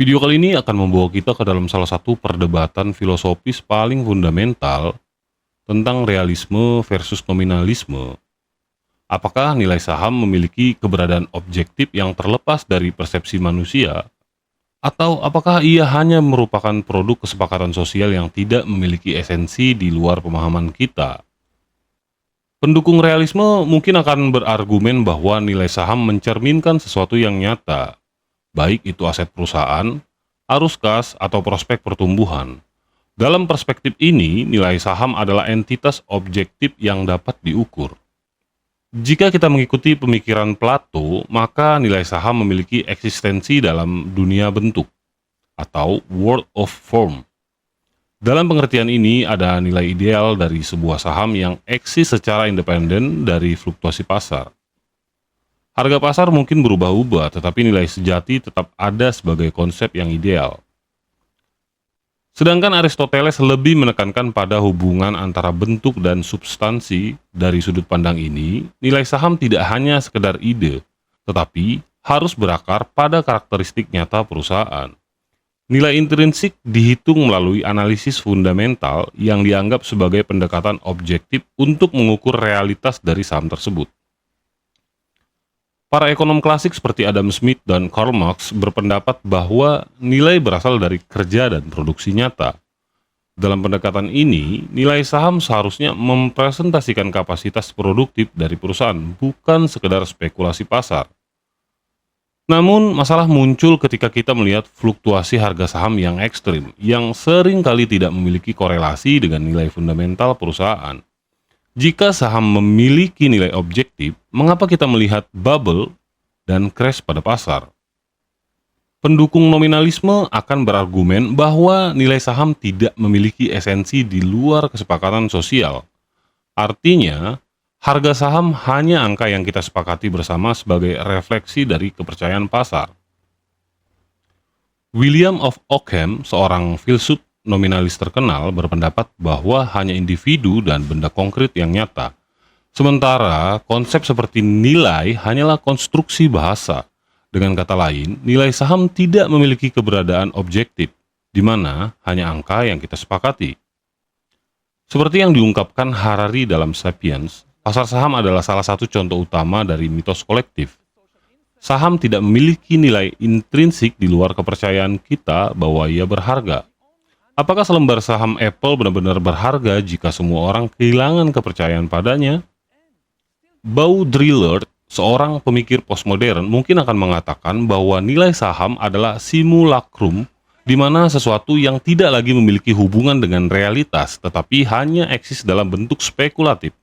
Video kali ini akan membawa kita ke dalam salah satu perdebatan filosofis paling fundamental tentang realisme versus nominalisme. Apakah nilai saham memiliki keberadaan objektif yang terlepas dari persepsi manusia? Atau apakah ia hanya merupakan produk kesepakatan sosial yang tidak memiliki esensi di luar pemahaman kita? Pendukung realisme mungkin akan berargumen bahwa nilai saham mencerminkan sesuatu yang nyata, baik itu aset perusahaan, arus kas, atau prospek pertumbuhan. Dalam perspektif ini, nilai saham adalah entitas objektif yang dapat diukur. Jika kita mengikuti pemikiran Plato, maka nilai saham memiliki eksistensi dalam dunia bentuk, atau world of form. Dalam pengertian ini, ada nilai ideal dari sebuah saham yang eksis secara independen dari fluktuasi pasar. Harga pasar mungkin berubah-ubah, tetapi nilai sejati tetap ada sebagai konsep yang ideal. Sedangkan Aristoteles lebih menekankan pada hubungan antara bentuk dan substansi. Dari sudut pandang ini, nilai saham tidak hanya sekedar ide, tetapi harus berakar pada karakteristik nyata perusahaan. Nilai intrinsik dihitung melalui analisis fundamental yang dianggap sebagai pendekatan objektif untuk mengukur realitas dari saham tersebut. Para ekonom klasik seperti Adam Smith dan Karl Marx berpendapat bahwa nilai berasal dari kerja dan produksi nyata. Dalam pendekatan ini, nilai saham seharusnya mempresentasikan kapasitas produktif dari perusahaan, bukan sekedar spekulasi pasar. Namun, masalah muncul ketika kita melihat fluktuasi harga saham yang ekstrim, yang sering kali tidak memiliki korelasi dengan nilai fundamental perusahaan. Jika saham memiliki nilai objektif, mengapa kita melihat bubble dan crash pada pasar? Pendukung nominalisme akan berargumen bahwa nilai saham tidak memiliki esensi di luar kesepakatan sosial. Artinya, harga saham hanya angka yang kita sepakati bersama sebagai refleksi dari kepercayaan pasar. William of Ockham, seorang filsuf nominalis terkenal, berpendapat bahwa hanya individu dan benda konkret yang nyata. Sementara konsep seperti nilai hanyalah konstruksi bahasa. Dengan kata lain, nilai saham tidak memiliki keberadaan objektif, di mana hanya angka yang kita sepakati. Seperti yang diungkapkan Harari dalam Sapiens, pasar saham adalah salah satu contoh utama dari mitos kolektif. Saham tidak memiliki nilai intrinsik di luar kepercayaan kita bahwa ia berharga. Apakah selembar saham Apple benar-benar berharga jika semua orang kehilangan kepercayaan padanya? Baudrillard, seorang pemikir postmodern, mungkin akan mengatakan bahwa nilai saham adalah simulacrum, di mana sesuatu yang tidak lagi memiliki hubungan dengan realitas, tetapi hanya eksis dalam bentuk spekulatif.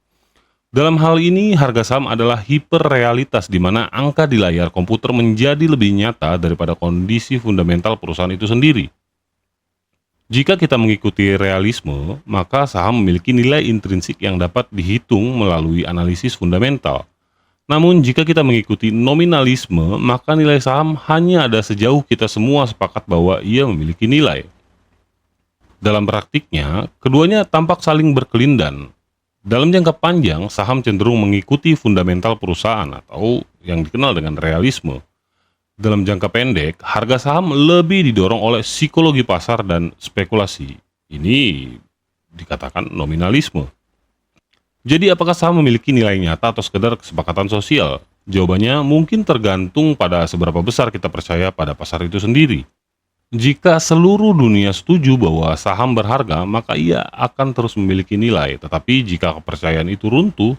Dalam hal ini, harga saham adalah hiperrealitas, di mana angka di layar komputer menjadi lebih nyata daripada kondisi fundamental perusahaan itu sendiri. Jika kita mengikuti realisme, maka saham memiliki nilai intrinsik yang dapat dihitung melalui analisis fundamental. Namun, jika kita mengikuti nominalisme, maka nilai saham hanya ada sejauh kita semua sepakat bahwa ia memiliki nilai. Dalam praktiknya, keduanya tampak saling berkelindan. Dalam jangka panjang, saham cenderung mengikuti fundamental perusahaan atau yang dikenal dengan realisme. Dalam jangka pendek, harga saham lebih didorong oleh psikologi pasar dan spekulasi. Ini dikatakan nominalisme. Jadi apakah saham memiliki nilai nyata atau sekedar kesepakatan sosial? Jawabannya mungkin tergantung pada seberapa besar kita percaya pada pasar itu sendiri. Jika seluruh dunia setuju bahwa saham berharga, maka ia akan terus memiliki nilai. Tetapi jika kepercayaan itu runtuh,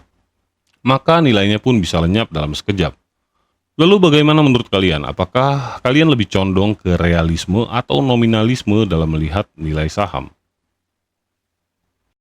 maka nilainya pun bisa lenyap dalam sekejap. Lalu bagaimana menurut kalian? Apakah kalian lebih condong ke realisme atau nominalisme dalam melihat nilai saham?